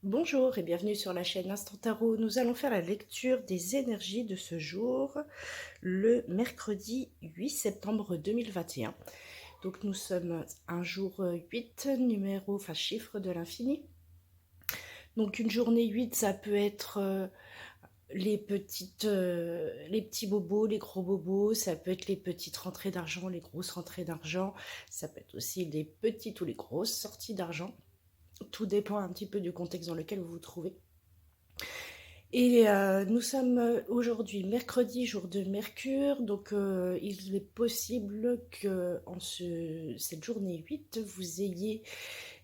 Bonjour et bienvenue sur la chaîne Instant Tarot. Nous allons faire la lecture des énergies de ce jour, le mercredi 8 septembre 2021. Donc nous sommes un jour 8, chiffre de l'infini. Donc une journée 8, ça peut être les petits bobos, les gros bobos, ça peut être les petites rentrées d'argent, les grosses rentrées d'argent, ça peut être aussi les petites ou les grosses sorties d'argent. Tout dépend un petit peu du contexte dans lequel vous vous trouvez. Et nous sommes aujourd'hui mercredi, jour de Mercure, donc il est possible que cette journée 8, vous ayez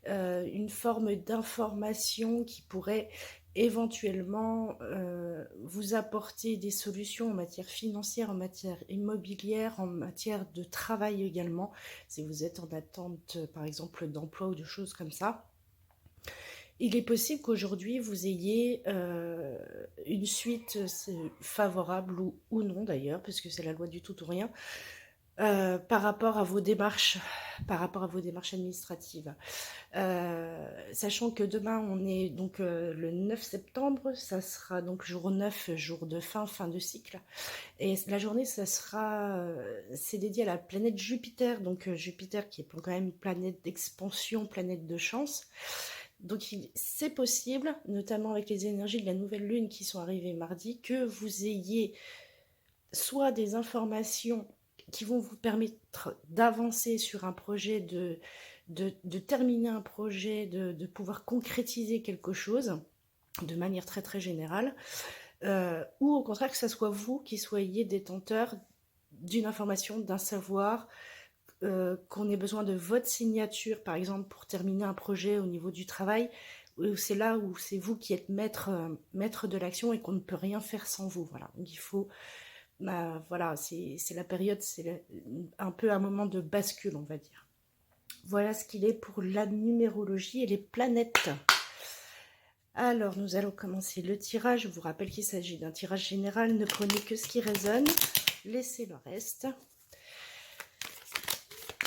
une forme d'information qui pourrait éventuellement vous apporter des solutions en matière financière, en matière immobilière, en matière de travail également, si vous êtes en attente par exemple d'emploi ou de choses comme ça. Il est possible qu'aujourd'hui vous ayez une suite favorable ou non d'ailleurs, parce que c'est la loi du tout ou rien, par rapport à vos démarches, administratives. Sachant que demain on est donc le 9 septembre, ça sera donc jour 9, jour de fin de cycle. Et la journée, c'est dédié à la planète Jupiter, donc Jupiter qui est quand même une planète d'expansion, planète de chance. Donc c'est possible, notamment avec les énergies de la nouvelle lune qui sont arrivées mardi, que vous ayez soit des informations qui vont vous permettre d'avancer sur un projet, de terminer un projet, de pouvoir concrétiser quelque chose de manière très très générale, ou au contraire que ce soit vous qui soyez détenteur d'une information, d'un savoir, qu'on ait besoin de votre signature, par exemple, pour terminer un projet au niveau du travail, c'est là où c'est vous qui êtes maître de l'action et qu'on ne peut rien faire sans vous. Voilà. Donc il faut, voilà, c'est la période, un peu un moment de bascule, on va dire. Voilà ce qu'il est pour la numérologie et les planètes. Alors, nous allons commencer le tirage. Je vous rappelle qu'il s'agit d'un tirage général. Ne prenez que ce qui résonne. Laissez le reste.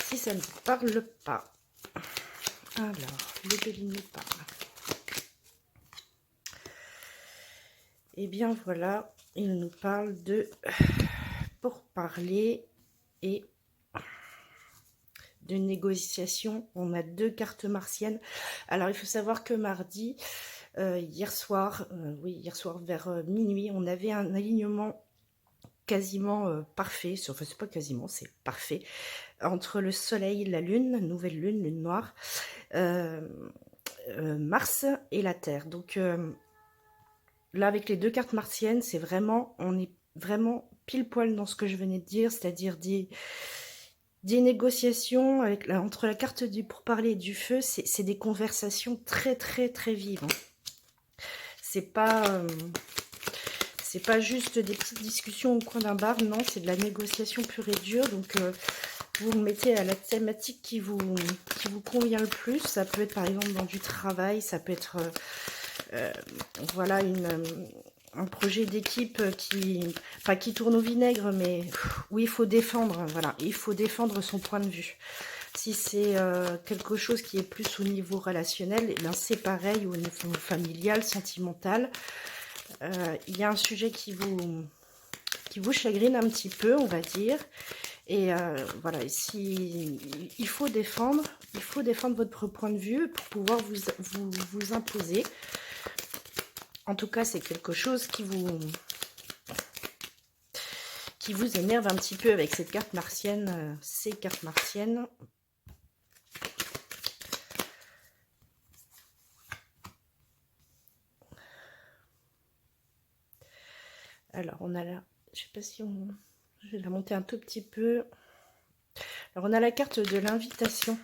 Si ça ne vous parle pas. Alors, le Béline nous parle. Eh bien, voilà. Il nous parle de pourparler et de négociation. On a 2 cartes martiennes. Alors, il faut savoir que mardi, hier soir vers minuit, on avait un alignement quasiment parfait, enfin c'est pas quasiment, c'est parfait, entre le soleil, la lune, nouvelle lune, lune noire, Mars et la Terre. Donc là, avec les 2 cartes martiennes, on est vraiment pile poil dans ce que je venais de dire, c'est-à-dire des négociations entre la carte du pourparler et du feu. C'est des conversations très très très vives, hein. C'est pas juste des petites discussions au coin d'un bar, non, c'est de la négociation pure et dure. Donc vous vous mettez à la thématique qui vous convient le plus. Ça peut être par exemple dans du travail, ça peut être voilà un projet d'équipe pas qui tourne au vinaigre, mais où il faut défendre, voilà, il faut défendre son point de vue. Si c'est quelque chose qui est plus au niveau relationnel, eh bien c'est pareil, au niveau familial, sentimental. Il y a un sujet qui vous chagrine un petit peu, on va dire. Et voilà, il faut défendre votre point de vue pour pouvoir vous imposer. En tout cas, c'est quelque chose qui vous énerve un petit peu avec cette carte martienne, ces cartes martiennes. Alors, on a là, je sais pas si je vais la monter un tout petit peu. Alors, on a la carte de l'invitation,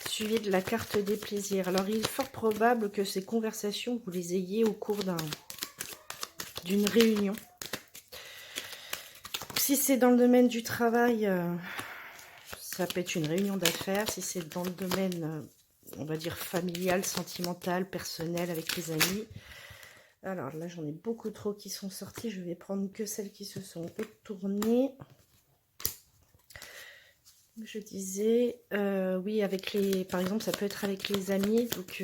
suivie de la carte des plaisirs. Alors, il est fort probable que ces conversations, vous les ayez au cours d'une réunion. Si c'est dans le domaine du travail, ça peut être une réunion d'affaires. Si c'est dans le domaine, on va dire, familial, sentimental, personnel, avec les amis. Alors là, j'en ai beaucoup trop qui sont sortis. Je vais prendre que celles qui se sont retournées. Je disais, oui, avec les, par exemple, ça peut être avec les amis, donc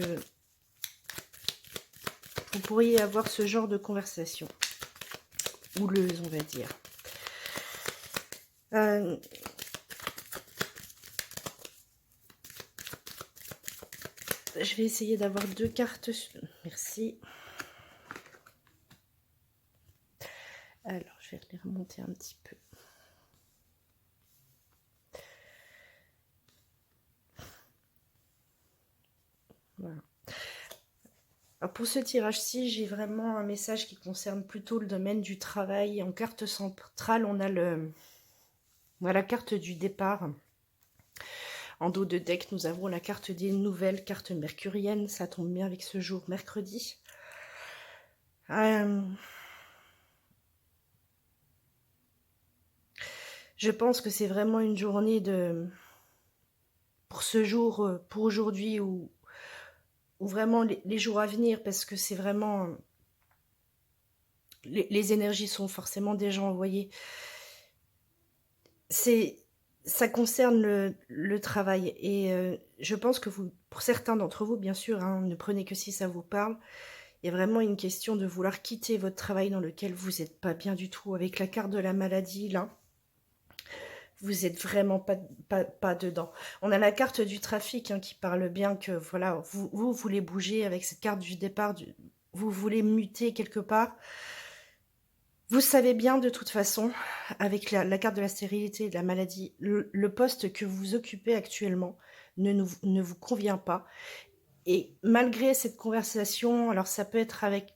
vous pourriez avoir ce genre de conversation, houleuse, on va dire. Je vais essayer d'avoir 2 cartes. Merci. Alors, je vais les remonter un petit peu. Voilà. Alors pour ce tirage-ci, j'ai vraiment un message qui concerne plutôt le domaine du travail. En carte centrale, on a la carte du départ. En dos de deck, nous avons la carte des nouvelles, carte mercurienne. Ça tombe bien avec ce jour, mercredi. Je pense que c'est vraiment une journée pour ce jour, pour aujourd'hui, ou vraiment les jours à venir, parce que c'est vraiment... Les énergies sont forcément déjà envoyées. Ça concerne le travail, et je pense que pour certains d'entre vous, bien sûr, hein, ne prenez que si ça vous parle, il y a vraiment une question de vouloir quitter votre travail dans lequel vous n'êtes pas bien du tout. Avec la carte de la maladie, là, vous êtes vraiment pas dedans. On a la carte du trafic, hein, qui parle bien que, voilà, vous voulez bouger avec cette carte du départ, vous voulez muter quelque part. Vous savez bien de toute façon, avec la carte de la stérilité, de la maladie, le poste que vous occupez actuellement ne vous convient pas. Et malgré cette conversation, alors ça peut être avec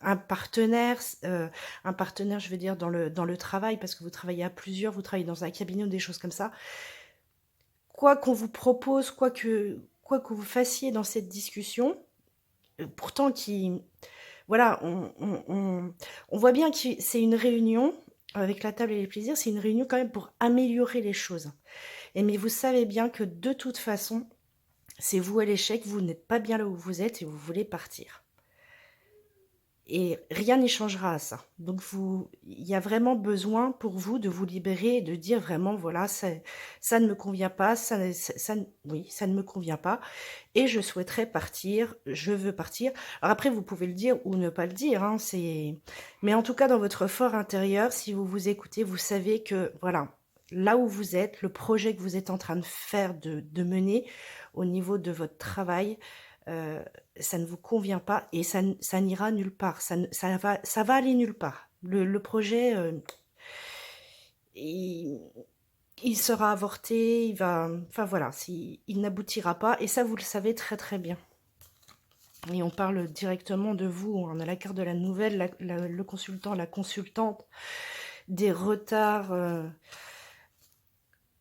un partenaire, je veux dire dans le travail, parce que vous travaillez à plusieurs, vous travaillez dans un cabinet ou des choses comme ça. Quoi qu'on vous propose, quoi que vous fassiez dans cette discussion, pourtant voilà, on voit bien que c'est une réunion, avec la table et les plaisirs, c'est une réunion quand même pour améliorer les choses. Mais vous savez bien que de toute façon, c'est vous à l'échec, vous n'êtes pas bien là où vous êtes et vous voulez partir. Et rien n'y changera à ça. Donc il y a vraiment besoin pour vous de vous libérer et de dire vraiment, voilà, ça ne me convient pas, oui, ça ne me convient pas, et je souhaiterais partir, je veux partir. Alors après, vous pouvez le dire ou ne pas le dire, hein, mais en tout cas, dans votre fort intérieur, si vous vous écoutez, vous savez que, voilà, là où vous êtes, le projet que vous êtes en train de faire, de mener au niveau de votre travail, ça ne vous convient pas, et ça n'ira nulle part, ça va aller nulle part. Le projet, il sera avorté, enfin voilà, il n'aboutira pas, et ça vous le savez très très bien. Et on parle directement de vous, on a la carte de la nouvelle, le consultant, la consultante, des retards,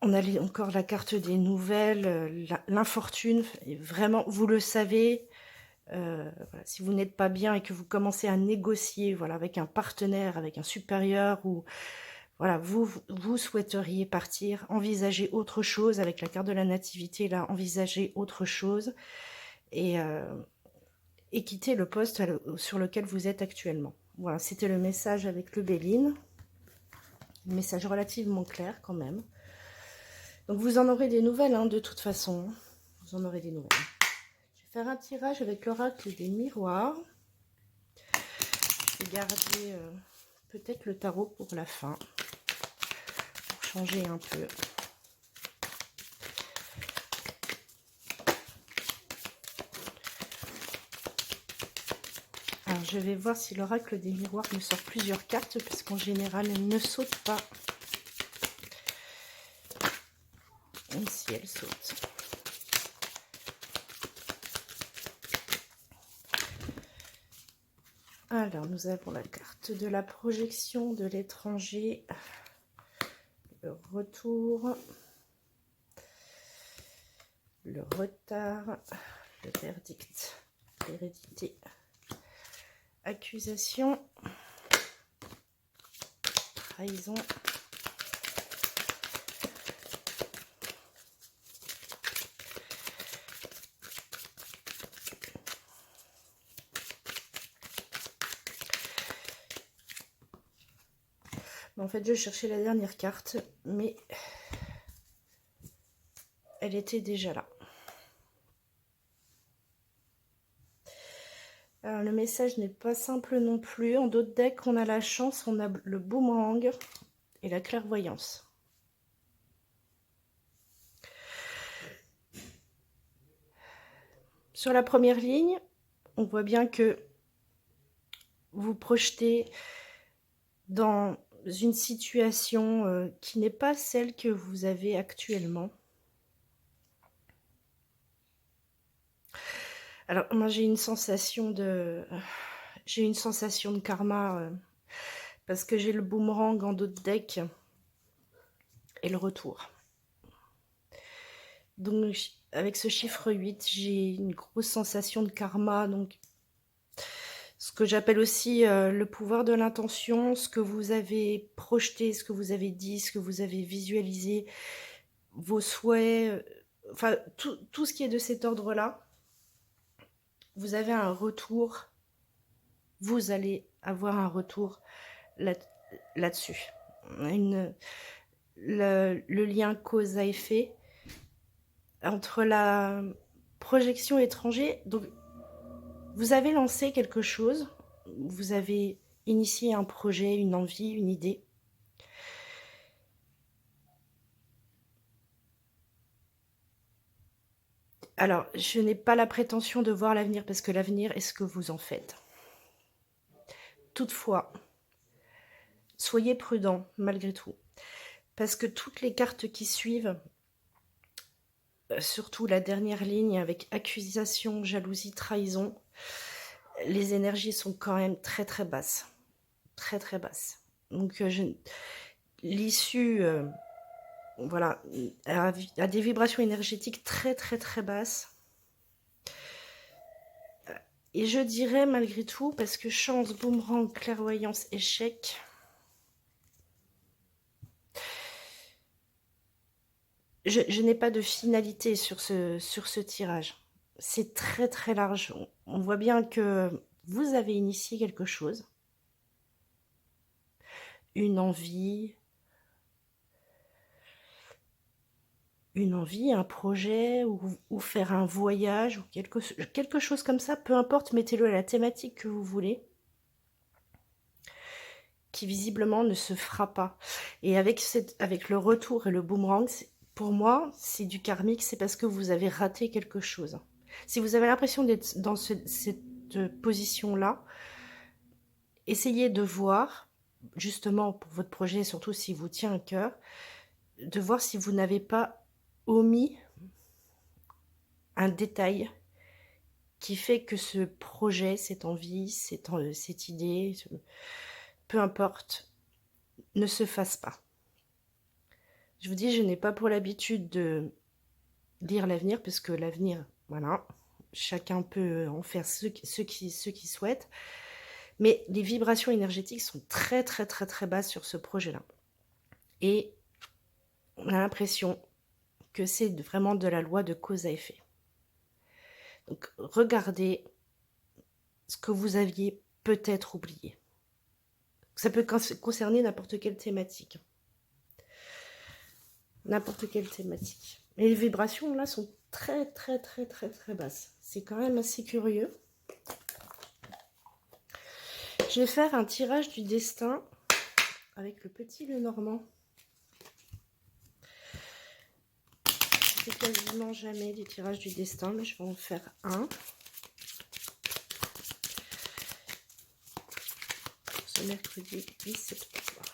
on a encore la carte des nouvelles, l'infortune, vraiment, vous le savez. Voilà, si vous n'êtes pas bien et que vous commencez à négocier, voilà, avec un partenaire, avec un supérieur, ou voilà, vous souhaiteriez partir, envisager autre chose, avec la carte de la nativité, là, envisager autre chose, et quitter le poste sur lequel vous êtes actuellement. Voilà, c'était le message avec le Béline. Un message relativement clair quand même. Donc vous en aurez des nouvelles, hein, de toute façon. Vous en aurez des nouvelles. Je vais faire un tirage avec l'oracle des miroirs. Je vais garder peut-être le tarot pour la fin, pour changer un peu. Alors je vais voir si l'oracle des miroirs me sort plusieurs cartes, parce qu'en général elle ne saute pas. Même si elle saute. Alors nous avons la carte de la projection de l'étranger, le retour, le retard, le verdict, l'hérédité, accusation, trahison, en fait je cherchais la dernière carte, mais elle était déjà là. Alors, le message n'est pas simple non plus. En d'autres decks, on a la chance, on a le boomerang et la clairvoyance. Sur la première ligne, on voit bien que vous projetez dans une situation qui n'est pas celle que vous avez actuellement. Alors, moi, j'ai une sensation de karma parce que j'ai le boomerang en d'autres decks et le retour. Donc, avec ce chiffre 8, j'ai une grosse sensation de karma. Donc, ce que j'appelle aussi le pouvoir de l'intention, ce que vous avez projeté, ce que vous avez dit, ce que vous avez visualisé, vos souhaits, enfin, tout ce qui est de cet ordre-là, vous avez un retour. Vous allez avoir un retour là-dessus. Le lien cause à effet entre la projection étrangère. Donc, vous avez lancé quelque chose, vous avez initié un projet, une envie, une idée. Alors, je n'ai pas la prétention de voir l'avenir parce que l'avenir est ce que vous en faites. Toutefois, soyez prudent malgré tout. Parce que toutes les cartes qui suivent, surtout la dernière ligne avec accusation, jalousie, trahison, les énergies sont quand même très très basses. Très très basses. Donc l'issue voilà, a des vibrations énergétiques très très très basses. Et je dirais malgré tout, parce que chance, boomerang, clairvoyance, échec, je n'ai pas de finalité sur ce tirage. C'est très très large. On voit bien que vous avez initié quelque chose. Une envie, un projet, ou faire un voyage, ou quelque chose comme ça, peu importe, mettez-le à la thématique que vous voulez, qui visiblement ne se fera pas. Et avec le retour et le boomerang, pour moi, c'est du karmique, c'est parce que vous avez raté quelque chose. Si vous avez l'impression d'être dans cette position-là, essayez de voir, justement pour votre projet, surtout s'il vous tient à cœur, de voir si vous n'avez pas omis un détail qui fait que ce projet, cette envie, cette idée, peu importe, ne se fasse pas. Je vous dis, je n'ai pas pour l'habitude de lire l'avenir, parce que l'avenir, voilà, chacun peut en faire ce qu'il souhaite, mais les vibrations énergétiques sont très très très très basses sur ce projet-là. Et on a l'impression que c'est vraiment de la loi de cause à effet. Donc regardez ce que vous aviez peut-être oublié. Ça peut concerner n'importe quelle thématique. N'importe quelle thématique. Et les vibrations là sont très très très très très basses. C'est quand même assez curieux. Je vais faire un tirage du destin avec le petit Lenormand. Je fais quasiment jamais des tirages du destin, mais je vais en faire un. Ce mercredi 8 septembre.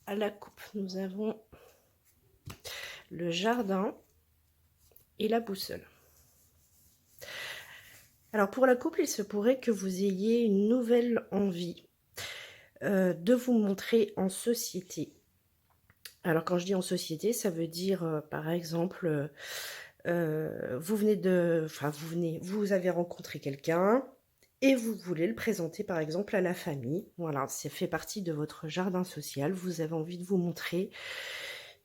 À la coupe, nous avons le jardin et la boussole. Alors pour la couple, il se pourrait que vous ayez une nouvelle envie de vous montrer en société. Alors quand je dis en société, ça veut dire par exemple, vous avez rencontré quelqu'un et vous voulez le présenter par exemple à la famille. Voilà, ça fait partie de votre jardin social. Vous avez envie de vous montrer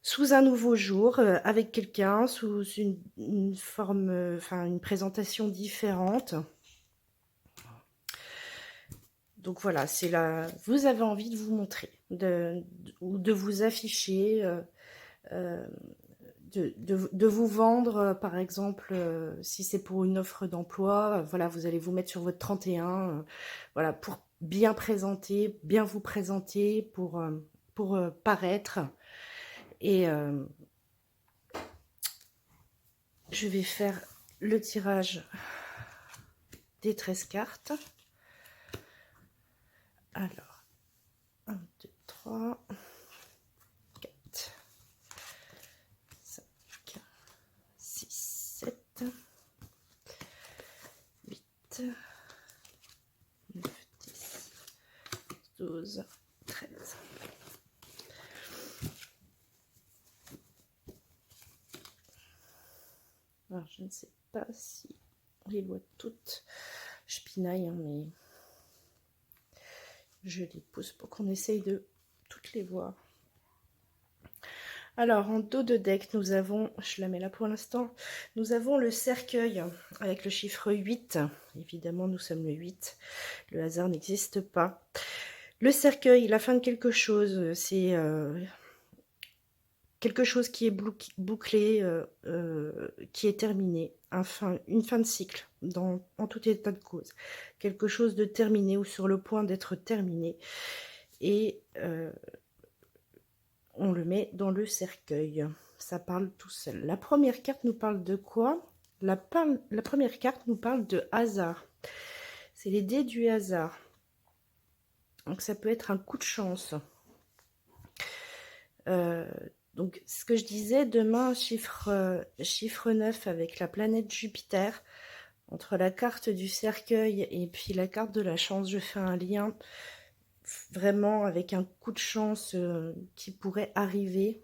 sous un nouveau jour, avec quelqu'un, sous une forme, une présentation différente. Donc voilà, c'est là, vous avez envie de vous montrer, ou de vous afficher de vous vendre, par exemple, si c'est pour une offre d'emploi, voilà, vous allez vous mettre sur votre 31, voilà, pour bien présenter, bien vous présenter, pour paraître. Et je vais faire le tirage des 13 cartes. Alors, 1, 2, 3, 4, 5, 6, 7, 8, 9, 10, 12, 13. Alors, je ne sais pas si les voix toutes, je pinaille, hein, mais je les pousse pour qu'on essaye de toutes les voir. Alors, en dos de deck, nous avons, je la mets là pour l'instant, nous avons le cercueil avec le chiffre 8. Évidemment, nous sommes le 8. Le hasard n'existe pas. Le cercueil, la fin de quelque chose, c'est quelque chose qui est bouclé, qui est terminé. Une fin de cycle, en tout état de cause. Quelque chose de terminé ou sur le point d'être terminé. Et on le met dans le cercueil. Ça parle tout seul. La première carte nous parle de quoi? La première carte nous parle de hasard. C'est les dés du hasard. Donc ça peut être un coup de chance. Donc ce que je disais, demain, chiffre 9 avec la planète Jupiter. Entre la carte du cercueil et puis la carte de la chance, je fais un lien vraiment avec un coup de chance qui pourrait arriver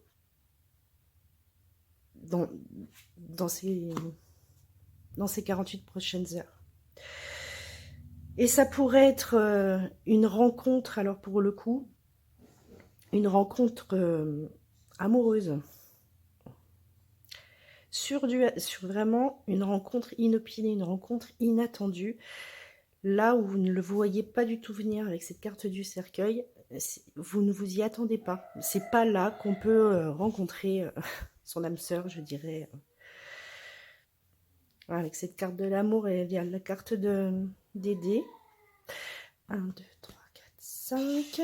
dans ces 48 prochaines heures. Et ça pourrait être une rencontre, alors pour le coup, une rencontre amoureuse. Sur vraiment une rencontre inopinée, une rencontre inattendue, là où vous ne le voyez pas du tout venir avec cette carte du cercueil, vous ne vous y attendez pas. C'est pas là qu'on peut rencontrer son âme sœur, je dirais. Avec cette carte de l'amour, et il y a la carte des dés. 1, 2, 3, 4, 5.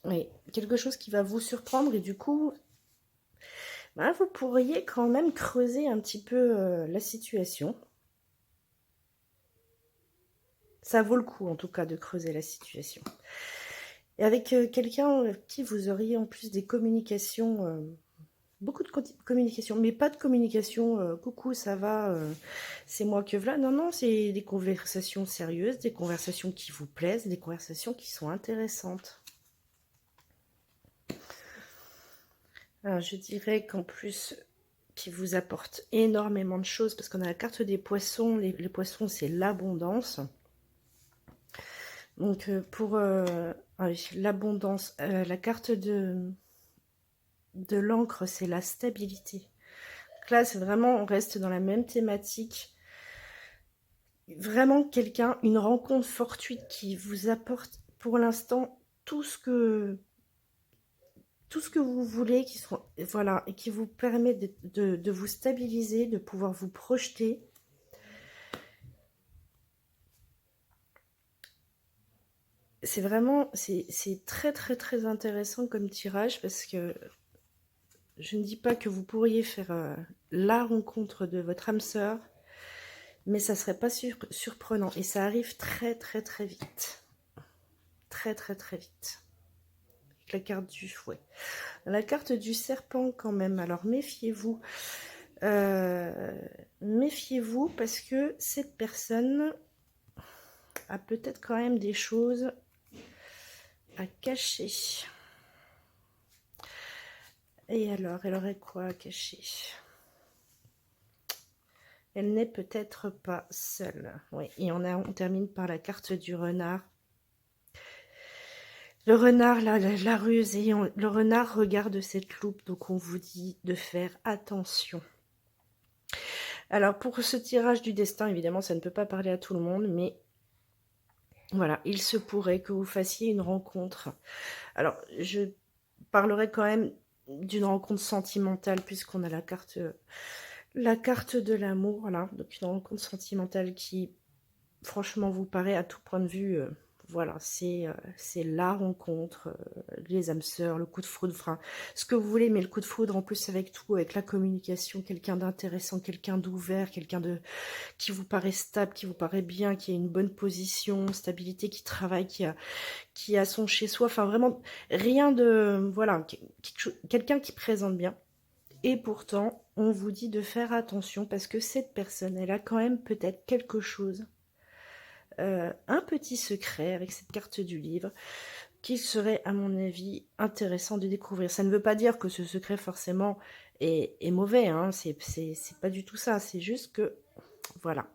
Oui, quelque chose qui va vous surprendre et du coup, ben, vous pourriez quand même creuser un petit peu la situation. Ça vaut le coup en tout cas de creuser la situation. Et avec quelqu'un avec qui vous auriez en plus des communications, beaucoup de communication, mais pas de communication coucou, ça va, c'est moi que voilà. Non, non, c'est des conversations sérieuses, des conversations qui vous plaisent, des conversations qui sont intéressantes. Alors, je dirais qu'en plus, qui vous apporte énormément de choses, parce qu'on a la carte des poissons. Les poissons, c'est l'abondance. Donc, pour l'abondance, la carte de l'encre, c'est la stabilité. Donc là, c'est vraiment, on reste dans la même thématique. Vraiment quelqu'un, une rencontre fortuite qui vous apporte pour l'instant tout ce que vous voulez, voilà, et qui vous permet de vous stabiliser, de pouvoir vous projeter. C'est vraiment, c'est très très très intéressant comme tirage, parce que je ne dis pas que vous pourriez faire la rencontre de votre âme sœur, mais ça serait pas surprenant, et ça arrive très très très vite. Très très très vite. Avec la carte du fouet. La carte du serpent quand même, alors méfiez-vous. Méfiez-vous parce que cette personne a peut-être quand même des choses à cacher. Et alors, elle aurait quoi à cacher? Elle n'est peut-être pas seule. Oui, et on termine par la carte du renard. Le renard, la ruse, et le renard regarde cette loupe, donc on vous dit de faire attention. Alors, pour ce tirage du destin, évidemment, ça ne peut pas parler à tout le monde, mais voilà, il se pourrait que vous fassiez une rencontre. Alors, je parlerai quand même d'une rencontre sentimentale, puisqu'on a la carte de l'amour, là. Donc une rencontre sentimentale qui, franchement, vous paraît à tout point de vue, voilà, c'est la rencontre, les âmes sœurs, le coup de foudre, enfin, ce que vous voulez, mais le coup de foudre, en plus, avec tout, avec la communication, quelqu'un d'intéressant, quelqu'un d'ouvert, quelqu'un qui vous paraît stable, qui vous paraît bien, qui a une bonne position, stabilité, qui travaille, qui a son chez-soi, enfin, vraiment, rien de, voilà, quelqu'un qui présente bien. Et pourtant, on vous dit de faire attention parce que cette personne, elle a quand même peut-être quelque chose, un petit secret avec cette carte du livre qu'il serait, à mon avis, intéressant de découvrir. Ça ne veut pas dire que ce secret, forcément, est mauvais, hein. C'est pas du tout ça. C'est juste que, voilà,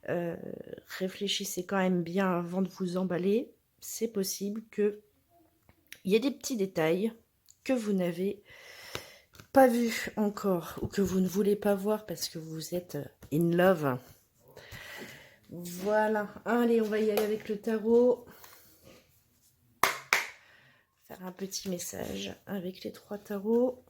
euh, réfléchissez quand même bien avant de vous emballer. C'est possible qu'il y ait des petits détails que vous n'avez pas vus encore ou que vous ne voulez pas voir parce que vous êtes in love. Voilà, allez, on va y aller avec le tarot. Faire un petit message avec les 3 tarots.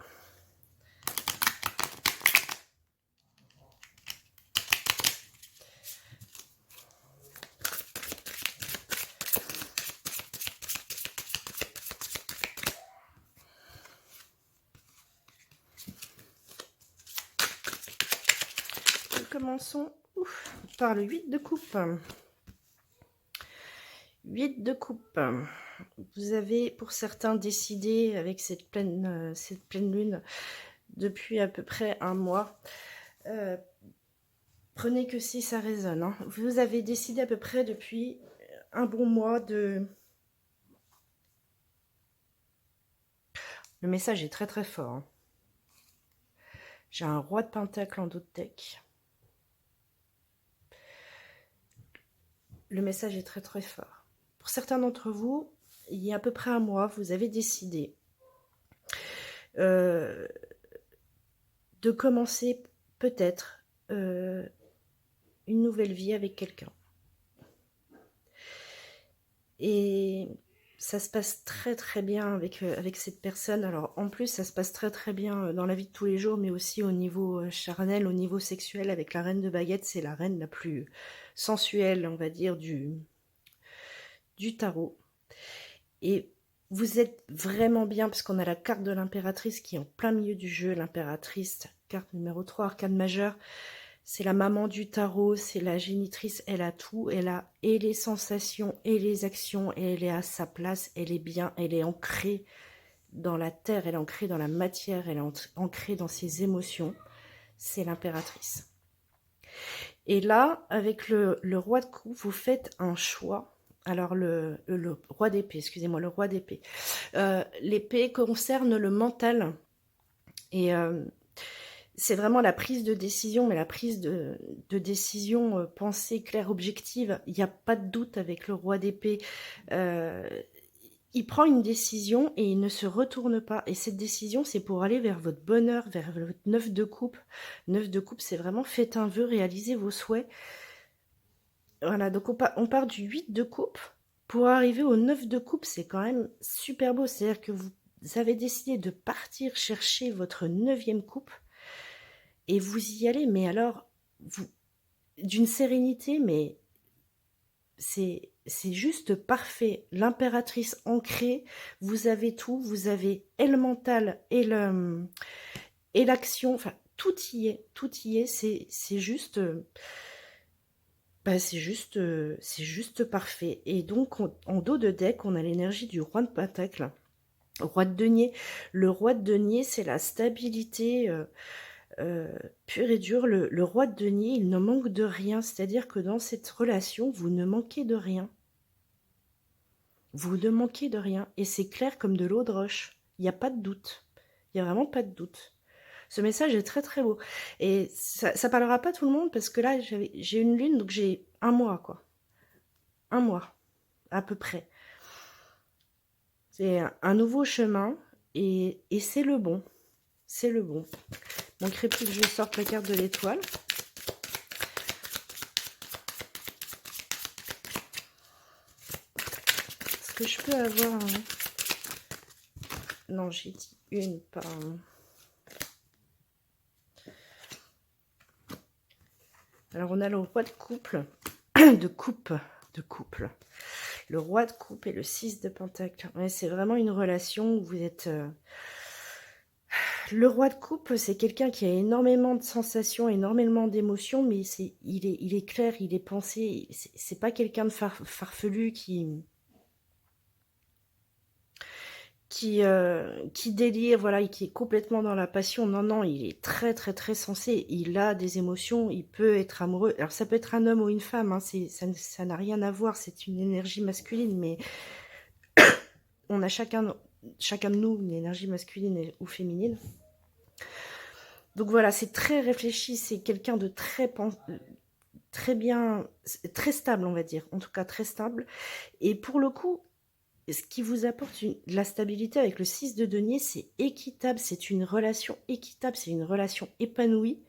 Nous commençons par le 8 de coupe. 8 de coupe. Vous avez pour certains décidé avec cette pleine lune depuis à peu près un mois. Prenez que si ça résonne. Hein. Vous avez décidé à peu près depuis un bon mois de... Le message est très très fort. Hein. J'ai un roi de pentacle en dos de deck. Le message est très très fort. Pour certains d'entre vous, il y a à peu près un mois, vous avez décidé de commencer peut-être une nouvelle vie avec quelqu'un. Et ça se passe très très bien avec cette personne. Alors en plus, ça se passe très très bien dans la vie de tous les jours, mais aussi au niveau charnel, au niveau sexuel. Avec la reine de baguettes, c'est la reine la plus sensuelle, on va dire, du tarot. Et vous êtes vraiment bien, parce qu'on a la carte de l'impératrice qui est en plein milieu du jeu. L'impératrice, carte numéro 3, arcane majeure. C'est la maman du tarot, c'est la génitrice, elle a tout. Elle a et les sensations et les actions, et elle est à sa place, elle est bien, elle est ancrée dans la terre, elle est ancrée dans la matière, elle est ancrée dans ses émotions. C'est l'impératrice. Et là, avec le roi de coupe, vous faites un choix. Alors, le roi d'épée, excusez-moi, le roi d'épée. L'épée concerne le mental. Et c'est vraiment la prise de décision, mais la prise de décision pensée, claire, objective. Il n'y a pas de doute avec le roi d'épée. Il prend une décision et il ne se retourne pas. Et cette décision, c'est pour aller vers votre bonheur, vers votre 9 de coupe. 9 de coupe, c'est vraiment faites un vœu, réalisez vos souhaits. Voilà, donc on part du 8 de coupe pour arriver au 9 de coupe. C'est quand même super beau. C'est-à-dire que vous avez décidé de partir chercher votre 9e coupe et vous y allez. Mais alors, d'une sérénité, mais c'est juste parfait. L'impératrice ancrée, vous avez tout. Vous avez et le mental et l'action. Enfin, tout y est. Tout y est. C'est juste... c'est juste parfait. Et donc, en dos de deck, on a l'énergie du roi de pentacle, roi de denier. Le roi de denier, c'est la stabilité pure et dure. Le roi de denier, il ne manque de rien. C'est-à-dire que dans cette relation, vous ne manquez de rien. Vous ne manquez de rien. Et c'est clair comme de l'eau de roche. Il n'y a pas de doute. Il n'y a vraiment pas de doute. Ce message est très très beau. Et ça parlera pas à tout le monde parce que là, j'ai une lune, donc j'ai un mois, quoi. Un mois, à peu près. C'est un nouveau chemin et c'est le bon. C'est le bon. Il manquerait plus que je sorte la carte de l'étoile. Est-ce que je peux avoir Non, j'ai dit une, pas... Alors, on a le roi de couple, de couple. Le roi de coupe et le 6 de pentacle. Ouais, c'est vraiment une relation où vous êtes... Le roi de coupe, c'est quelqu'un qui a énormément de sensations, énormément d'émotions, mais il est clair, il est pensé. C'est pas quelqu'un de farfelu qui délire, voilà, et qui est complètement dans la passion. Non, non, il est très, très, très sensé. Il a des émotions, il peut être amoureux. Alors, ça peut être un homme ou une femme, hein, ça n'a rien à voir, c'est une énergie masculine, mais on a chacun de nous une énergie masculine ou féminine. Donc voilà, c'est très réfléchi, c'est quelqu'un de très bien, très stable, on va dire. En tout cas, très stable. Et pour le coup, ce qui vous apporte de la stabilité avec le 6 de denier, c'est équitable, c'est une relation équitable, c'est une relation épanouie.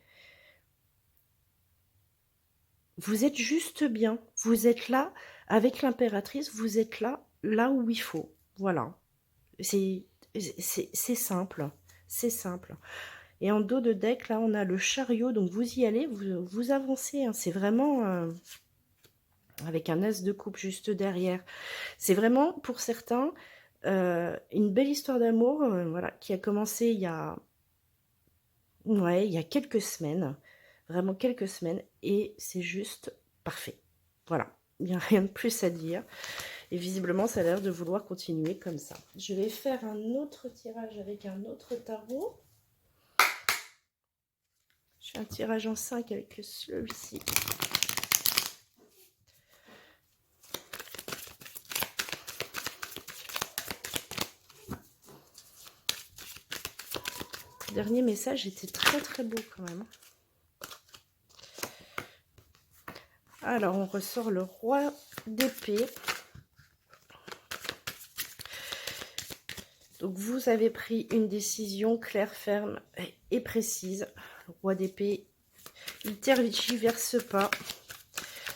Vous êtes juste bien, vous êtes là avec l'impératrice, vous êtes là où il faut. Voilà, c'est simple, c'est simple. Et en dos de deck, là, on a le chariot, donc vous y allez, vous avancez, hein, c'est vraiment... avec un as de coupe juste derrière. C'est vraiment, pour certains, une belle histoire d'amour, voilà, qui a commencé il y a quelques semaines, vraiment quelques semaines, et c'est juste parfait. Voilà, il n'y a rien de plus à dire. Et visiblement, ça a l'air de vouloir continuer comme ça. Je vais faire un autre tirage avec un autre tarot. Je fais un tirage en 5 avec celui-ci. Le dernier message était très très beau quand même. Alors, on ressort le roi d'épée. Donc, vous avez pris une décision claire, ferme et précise. Le roi d'épée, il tergiverse pas.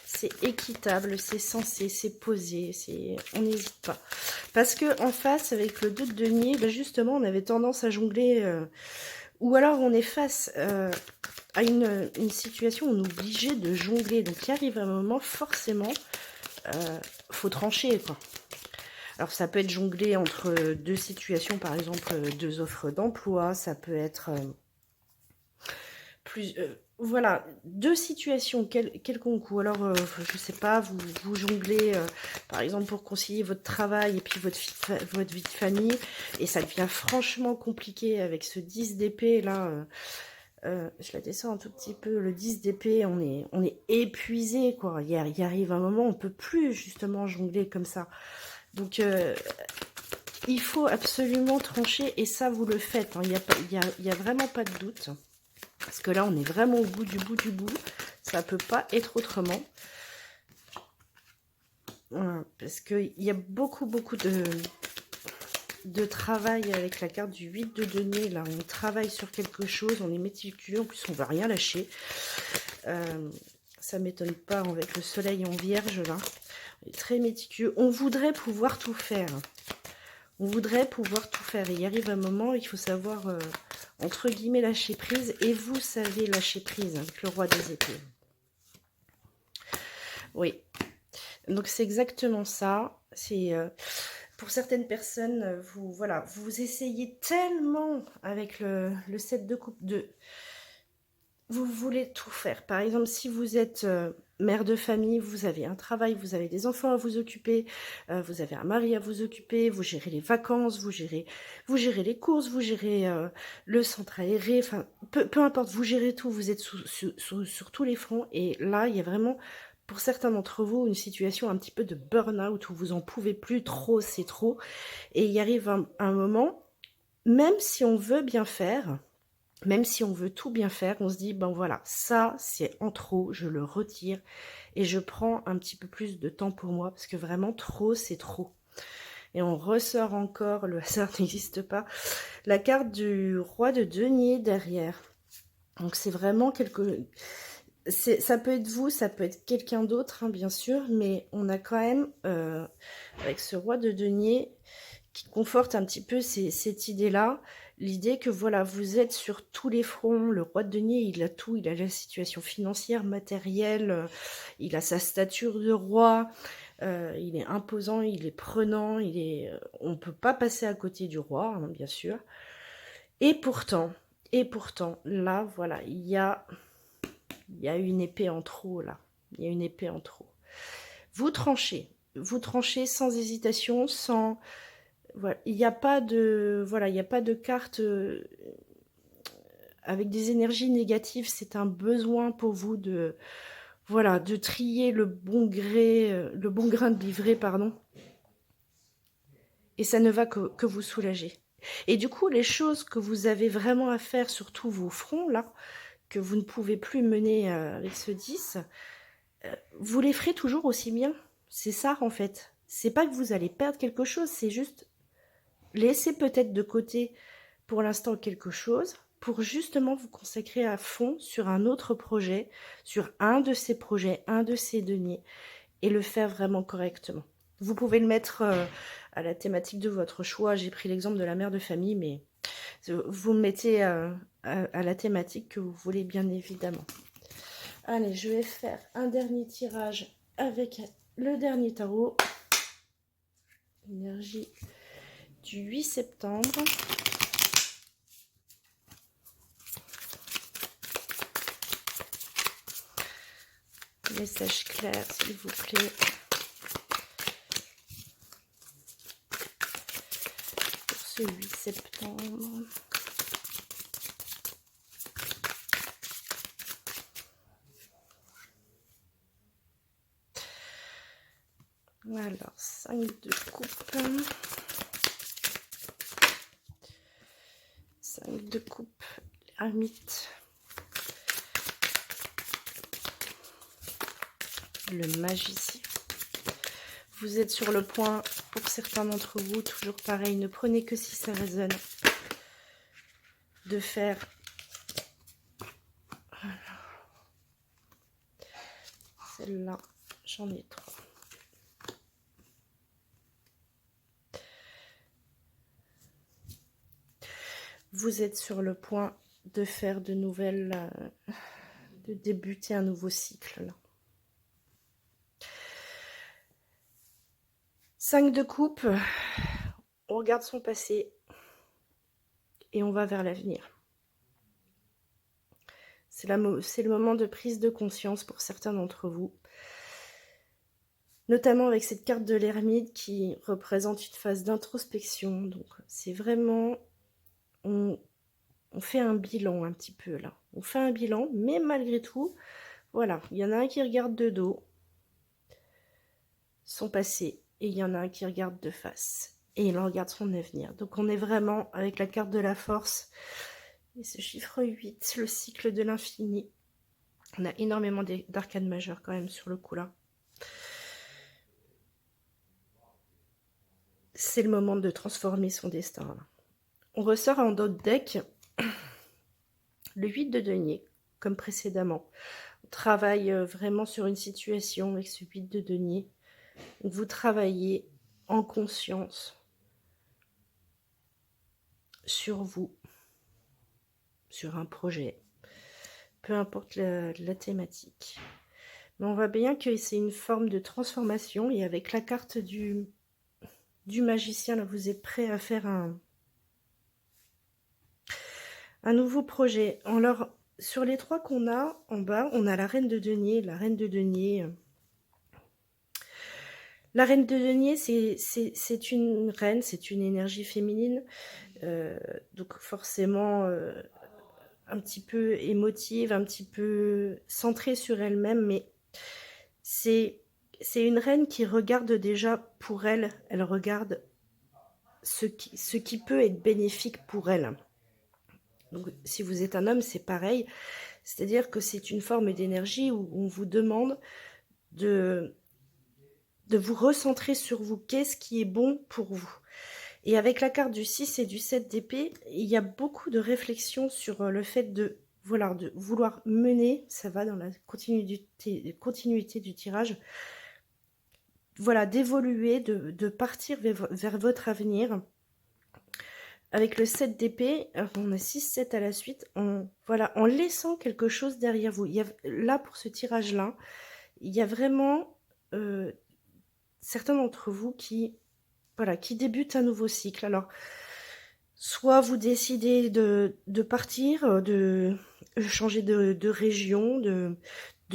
C'est équitable, c'est sensé, c'est posé, on n'hésite pas. Parce que en face, avec le 2 de denier, ben justement, on avait tendance à jongler. Ou alors, on est face à une situation où on est obligé de jongler. Donc, il arrive un moment, forcément, faut trancher, quoi. Alors, ça peut être jongler entre deux situations, par exemple, deux offres d'emploi. Ça peut être voilà, deux situations quelconques. Ou alors, je sais pas, vous jonglez, par exemple, pour concilier votre travail et puis votre vie de famille. Et ça devient franchement compliqué avec ce 10 d'épée, là. Je la descends un tout petit peu. Le 10 d'épée, on est épuisé, quoi. Il arrive un moment, on peut plus, justement, jongler comme ça. Donc, il faut absolument trancher, et ça, vous le faites. Hein. Il y a vraiment pas de doute. Parce que là, on est vraiment au bout du bout du bout. Ça peut pas être autrement. Voilà, parce qu'il y a beaucoup de travail avec la carte du 8 de denier. Là, on travaille sur quelque chose, on est méticuleux. En plus, on ne va rien lâcher. Ça ne m'étonne pas avec le soleil en vierge, là. On est très méticuleux. On voudrait pouvoir tout faire. On voudrait pouvoir tout faire. Et il arrive un moment, il faut savoir, entre guillemets, lâcher prise. Et vous savez lâcher prise avec le roi des épées. Oui. Donc, c'est exactement ça. C'est... pour certaines personnes, vous essayez tellement avec le 7 de coupe vous voulez tout faire. Par exemple, si vous êtes mère de famille, vous avez un travail, vous avez des enfants à vous occuper, vous avez un mari à vous occuper, vous gérez les vacances, vous gérez les courses, vous gérez le centre aéré, enfin, peu importe, vous gérez tout, vous êtes sur tous les fronts. Et là, il y a vraiment, pour certains d'entre vous, une situation un petit peu de burn-out où vous en pouvez plus, trop, c'est trop. Et il y arrive un moment, même si on veut bien faire, même si on veut tout bien faire, on se dit, ben voilà, ça c'est en trop, je le retire et je prends un petit peu plus de temps pour moi, parce que vraiment trop, c'est trop. Et on ressort encore, le hasard n'existe pas, la carte du roi de denier derrière. Donc c'est vraiment ça peut être vous, ça peut être quelqu'un d'autre, hein, bien sûr, mais on a quand même, avec ce roi de denier, qui conforte un petit peu cette idée-là. L'idée que voilà, vous êtes sur tous les fronts. Le roi de denier, il a tout. Il a la situation financière, matérielle. Il a sa stature de roi. Il est imposant, il est prenant. On ne peut pas passer à côté du roi, hein, bien sûr. Et pourtant, là, voilà, il y a une épée en trop, là. Il y a une épée en trop. Vous tranchez sans hésitation, sans... Voilà, il n'y a pas de... Voilà, il n'y a pas de carte avec des énergies négatives. C'est un besoin pour vous de... Voilà, de trier le bon grain de livret, pardon. Et ça ne va que vous soulager. Et du coup, les choses que vous avez vraiment à faire sur tous vos fronts, là, que vous ne pouvez plus mener avec ce 10, vous les ferez toujours aussi bien. C'est ça, en fait. C'est pas que vous allez perdre quelque chose, c'est juste laisser peut-être de côté pour l'instant quelque chose pour justement vous consacrer à fond sur un autre projet, sur un de ces projets, un de ces deniers, et le faire vraiment correctement. Vous pouvez le mettre à la thématique de votre choix. J'ai pris l'exemple de la mère de famille, mais vous le mettez à la thématique que vous voulez, bien évidemment. Allez, je vais faire un dernier tirage avec le dernier tarot. Énergie du 8 septembre. Message clair, s'il vous plaît. Pour ce 8 septembre. Alors, 5 de coupe. 5 de coupe, l'ermite. Le magicien. Vous êtes sur le point, pour certains d'entre vous, toujours pareil, ne prenez que si ça résonne, de faire... Celle-là, j'en ai 3. Vous êtes sur le point de faire de nouvelles... de débuter un nouveau cycle, là. 5 de coupe, on regarde son passé et on va vers l'avenir. C'est le moment de prise de conscience pour certains d'entre vous, notamment avec cette carte de l'ermite qui représente une phase d'introspection. Donc c'est vraiment, on fait un bilan un petit peu là. On fait un bilan, mais malgré tout, voilà, il y en a un qui regarde de dos son passé, et il y en a un qui regarde de face, et il regarde son avenir. Donc on est vraiment avec la carte de la force, et ce chiffre 8, le cycle de l'infini. On a énormément d'arcanes majeures quand même sur le coup là. C'est le moment de transformer son destin. Là. On ressort en d'autres deck le 8 de denier, comme précédemment. On travaille vraiment sur une situation avec ce 8 de denier. Vous travaillez en conscience sur vous, sur un projet, peu importe la thématique. Mais on voit bien que c'est une forme de transformation, et avec la carte du magicien, là, vous êtes prêt à faire un nouveau projet. Alors, sur les 3 qu'on a en bas, on a la reine de denier. La reine de denier, c'est une reine, c'est une énergie féminine, donc forcément un petit peu émotive, un petit peu centrée sur elle-même, mais c'est une reine qui regarde déjà pour elle, elle regarde ce qui peut être bénéfique pour elle. Donc si vous êtes un homme, c'est pareil, c'est-à-dire que c'est une forme d'énergie où on vous demande de vous recentrer sur vous, qu'est-ce qui est bon pour vous. Et avec la carte du 6 et du 7 d'épée, il y a beaucoup de réflexion sur le fait de vouloir mener, ça va dans la continuité du tirage, voilà, d'évoluer, de partir vers votre avenir. Avec le 7 d'épée, on a 6-7 à la suite, voilà, en laissant quelque chose derrière vous. Là, pour ce tirage-là, il y a vraiment certains d'entre vous qui, voilà, qui débutent un nouveau cycle. Alors, soit vous décidez de partir, de changer de région, de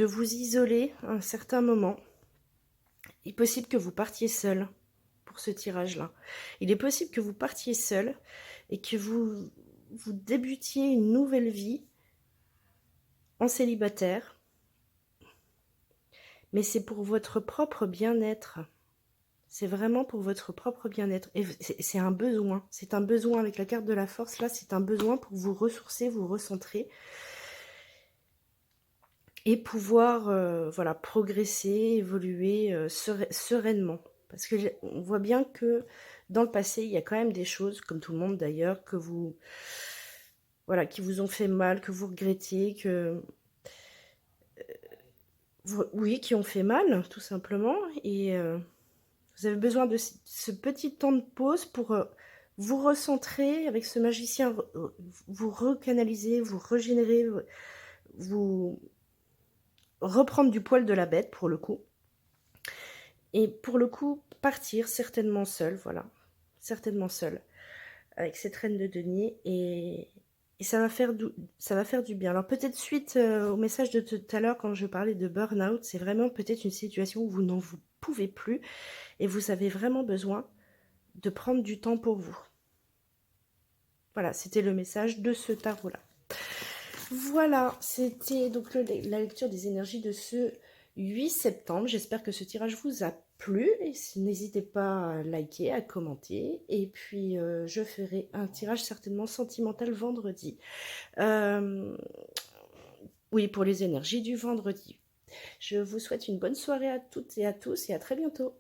vous isoler un certain moment. Il est possible que vous partiez seul pour ce tirage-là. Il est possible que vous partiez seul et que vous débutiez une nouvelle vie en célibataire. Mais c'est pour votre propre bien-être. C'est vraiment pour votre propre bien-être. Et c'est un besoin. C'est un besoin avec la carte de la force. Là, c'est un besoin pour vous ressourcer, vous recentrer. Et pouvoir voilà, progresser, évoluer sereinement. Parce que on voit bien que dans le passé, il y a quand même des choses, comme tout le monde d'ailleurs, que vous, voilà, qui vous ont fait mal, que vous regrettez, oui, qui ont fait mal, tout simplement. Et vous avez besoin de ce petit temps de pause pour vous recentrer avec ce magicien, vous recanaliser, vous régénérer, vous reprendre du poil de la bête pour le coup. Et pour le coup, partir certainement seul, voilà. Certainement seul. Avec cette reine de denier. Et ça va faire du bien. Alors peut-être suite au message de tout à l'heure quand je parlais de burn-out, c'est vraiment peut-être une situation où vous n'en vous pouvez plus. Et vous avez vraiment besoin de prendre du temps pour vous. Voilà, c'était le message de ce tarot-là. Voilà, c'était donc la lecture des énergies de ce 8 septembre. J'espère que ce tirage vous a plu. Et n'hésitez pas à liker, à commenter. Et puis, je ferai un tirage certainement sentimental vendredi. Oui, pour les énergies du vendredi. Je vous souhaite une bonne soirée à toutes et à tous et à très bientôt.